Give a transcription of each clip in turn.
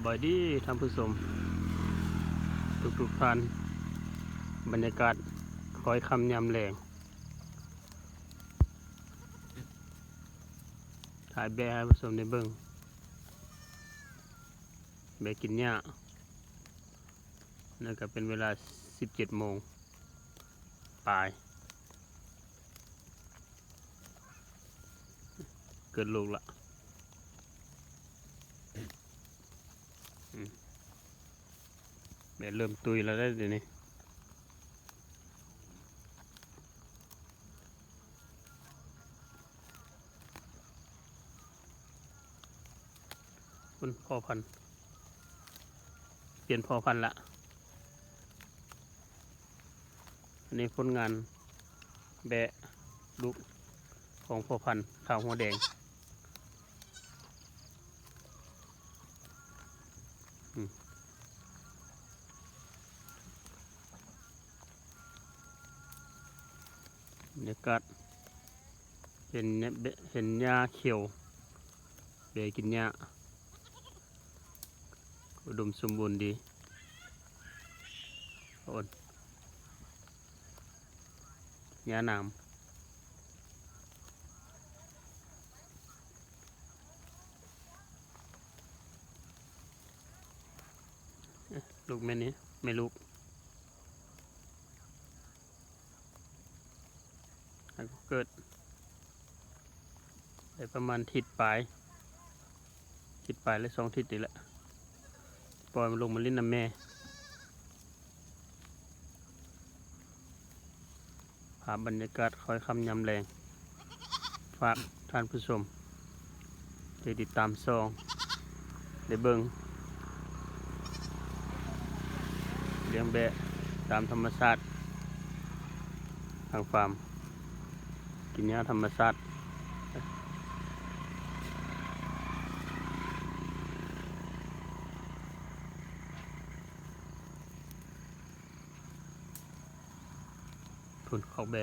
บายดีท่านผู้ชมทุกท่านบรรยากาศคอยคำยำแรงถ่ายแบะให้ผู้ชมในเบิ้งแบะกินหญ้านั่นก็เป็นเวลา17 โมงปลายเกิดลูกละแบะเริ่มตุยแล้วได้เดี๋ยวนี้คุณพ่อพันธุ์เปลี่ยนพ่อพันธุ์ละอันนี้ผลงานแบะลูกของพ่อพันธุ์ขาวหัวแดงบรรยากาศเห็นหญ้าเขียวแบะกินหญ้าอุดมสมบูรณ์ดีโอนหญ้าหนามลูกแม่นี้ไม่ลูกเกิดได้ประมาณทิศปลายและ2 ทิศนี่แหละปล่อยมันลงมาลิ้นน้ำแม่ภาพบรรยากาศคอยคำยำแรงฝากท่านผู้ชมได้ติดตามซองได้เบิ่งเลี้ยงแบะตามธรรมชาติทางฟาร์มกินหญ้าธรรมชาติทุนขอกแบ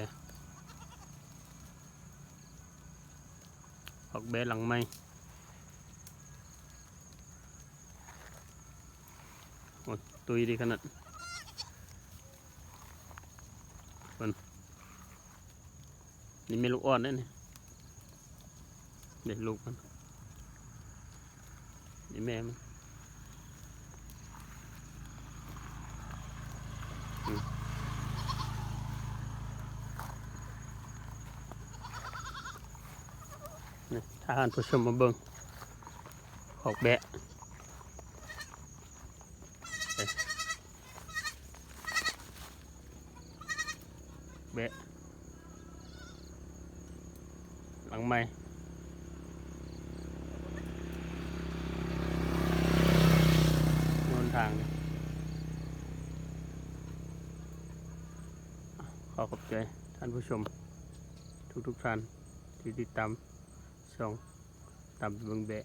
ะหลังไม้โอ้ตุยดีขนาดนี่ไม่ลูกอ่อนได้เนี่ยเด็กลูกมันนี่แม่มันนี่ถ้าท่านผู้ชมมาเบิ่งขอกแบะแบะหลังไม้โยนทางนี่ขอขอบใจท่านผู้ชมทุกท่านที่ติดตามช่องตามเบิ่งแบะ